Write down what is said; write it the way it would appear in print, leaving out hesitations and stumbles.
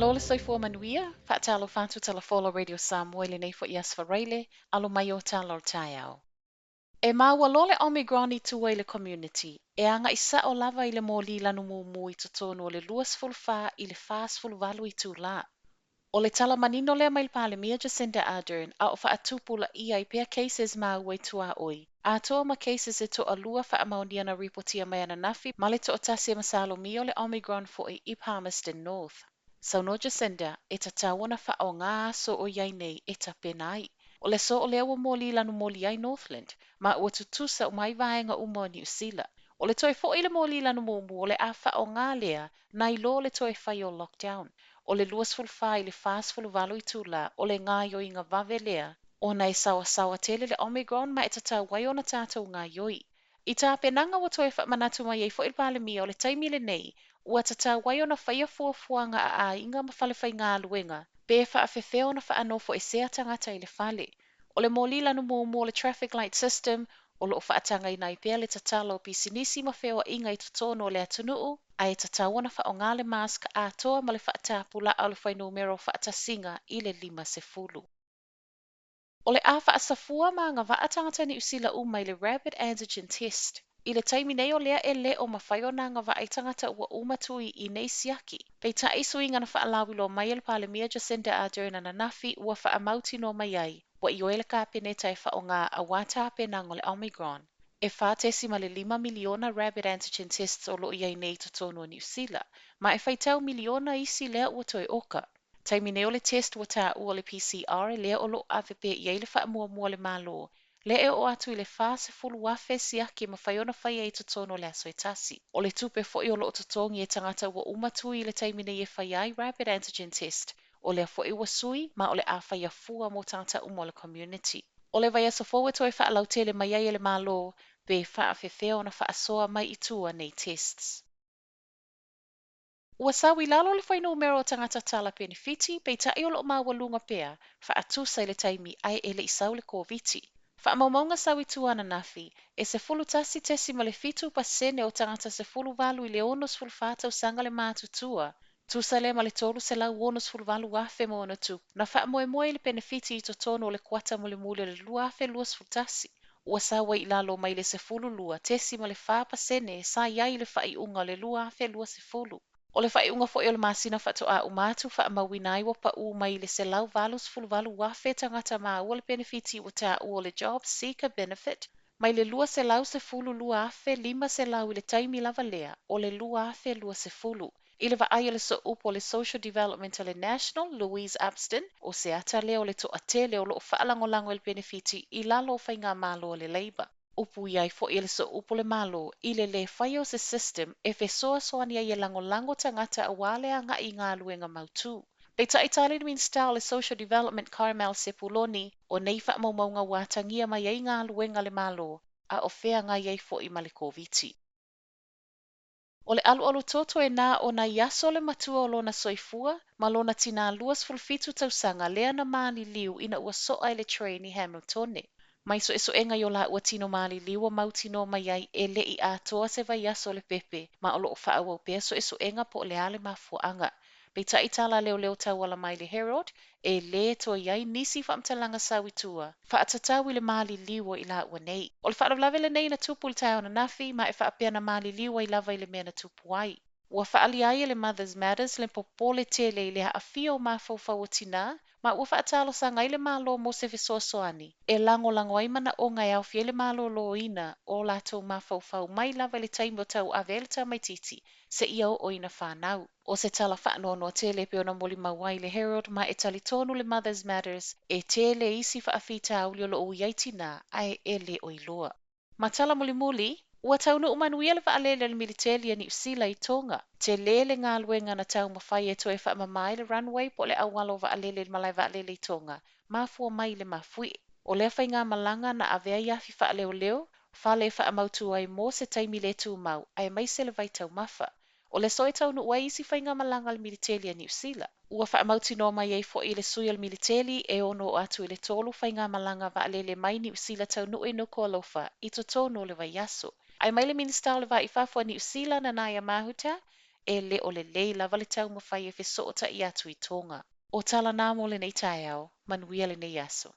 Alo le soifua manuia, whaatalo whantu talafola Radio Samoa le nei fo ias whareile, alo mai o talo o taiao. E maua lole Omicron i tua i le community, e anga isa o lava i le moli lanu mumu i totonu o le luas fulfa i le fast fulvalu i tula. O le tala manino lea mai le palemia Jacinda Ardern, a o whaatupula ia i pea cases maua i tua oi. A atoa ma cases e to alua whaamauniana reportia mai ana nafi, ma le to o tasi masalo mi o le Omicron fo i Palmerston North. Sauno Jacinda, e ta tawana o ngā so o iai nei e ta penai. O le so o lea wa moli lanu moli ai Northland, ma ua tutusa o mai vaenga umo New Zealand. O le toe fo i le moli lanu mumu o le a o ngā lea, nai lo le toe fai o lockdown. O le luas fulfa i le fast fulvalu i tula, o le ngā yoi ngā vave lea, o nei sawa tele le Omicron ma e ta tau wai o na tātou ngā yoi. I tā penanga wa toe manatu mai e fo i pale mi o le taimi le nei, ua tata wai ona whaia fuafuanga a inga ma whale whai ngā luenga, be wha a whewheo na wha anofo e sea tangata i le whale. O le moli lanu mo le traffic light system, o lo wha atanga i nai pia le tatalo o pisinisi ma wheo inga i tutono o le Taunuu, a e tata wana wha o ngā le mask a atoa ma le wha atapula au le fuainumera o wha atasinga i le 5 O le a wha asafua ma ngā wha atangata ni usila umai le rapid antigen test. I le taimi nei o lea e le o mawhai o nanga wa aitangata ua umatui i nei siaki. Pei ta isu inga na wha alawi lo mai le palemia Jacinda Ardern na nafi ua wha amauti no mai ai. Wa i oele ka peneta e wha o ngā awata penang o le Omicron. E wha tesi ma le 5 miliona rapid antigen tests o lo iai nei to tono New Zealand. Ma e whaitau miliona isi lea ua toi oka. Taimi nei o le test ua ta ua le PCR e lea o lo AVP i eile wha mua le malo. Le e o atu i le fase fulu wafe siaki ma whaiona whai e totono le aso e tasi. O le tupe fo i o lo totongi e tangata ua umatu i le taimi nei e whai ai rapid antigen test. O le fo i wa sui ma o le a whai a fua mo tangata umo le community. O le vaiaso fo to e wha alau tele mai ai le malo be wha a whewheo na wha asoa mai i tua nei tests. Ua sawi lalo le fuainumera o tangata tala penefiti pe ta i o lo mawalunga pea wha atusa i le taimi ai e le isau le COVID-19. Whaamaumaunga sawi tuana nafi, e se fulu tasi tesi ma le fitu pasene o tangata se fulu valu i le onos fulu whātau sanga le mātutua. Tusa le ma le tolu se lau onos fulu valu wafe mo ona tu, na wha moe le penefiti i to tono o le kuata mo le mule le luafe luas fulu tasi. Ua sawa i lalo mai le se fulu lua tesi ma le wha pasene sa iai le wha i unga le luafe lua se fulu. O le whaiunga fo i o le masina whatoa umatu wha mawinai wa pa u mai le se lau valus fulvalu wafe tangata maa ua le penefiti ua ta ua le job seeker benefit, mai le lua se lau se fulu lua afe 5 se lau i le taimi lava lea o le lua afe lua se fulu. I le vaai le so upo le social development le national Louise Abston o se ata leo le to atele o lo whaalangolango le penefiti i lalo whai ngā malo le labor. Upu iai fo i le so upu le malo i le whai o se system e fe soa soani ai e lango tangata a wale a ngai ngā luenga mautu. Pei ta itali min style le social development Carmel Sepuloni o nei wha maumaunga wātangia mai ai ngā luenga le malo a o whea ngai ai fo i male COVID-19. O le alu toto e nā o na iaso le matua o lona soifua, ma lona tina luas fulfitu tausanga lea na maliliu ina ua soa le train i Hamiltone. Mai so eso enga yo la ua tino maliliu o mautino mai ai e le I atoa se vaiaso le pepe, ma o loo wha au pea so eso enga po le ale mafuanga. Pei ta itala leo tauala mai le Herald, e le to iai nisi whaamtalanga sawitua. Wha atatau I le maliliu o I la ua nei. O le whaalavlave le nei na tupu le tau na nafi, ma e whaapea na maliliu ai lava I le mea na tupu ai. Ua whaali ai le Mothers Matters le popole tele I le haafia o mafau tina, ma ua whaatalo sanga I le malo mo se fesoasoani. E lango ai mana o ngai au fie le malo lo ina o lato mafau mai lava le taimo tau avele ta mai titi, se ia o ina whanau. O se tala whaanono tele pe ona moli mawai le Herald ma e talitonu le Mothers Matters e tele isi whaafita au lo o iaitina ai e le o iloa. Ma tala muli, ua Taunuu manuia le vaalele le militeli ni usila I Tonga. Te lele ngā luenga na tau mawhai e toe wha mamai le runway po le awalo vaalele le malai vaalele I Tonga. Mafua mai le mafui. O le whai ngā malanga na avea iafi wha leo, whale wha amautu ai mo se taimi le tū mau, ai mai se le vaitau mafa. O le soe Taunuu ai isi whai ngā malanga le militeli ni usila. Ua wha amauti no mai ei fo I le sui al militeli e ono atu I le tolu whai ngā malanga vaalele mai ni usila Taunuu e no ko alofa I to tono le vaiaso. Ai mai le minista o le vai whafua ni usila na nai a mahuta, e le o le lei lava le tau mawhai e wheso o ta i atu i Tonga. O tala nā mo le nei tae au, manuia le nei aso.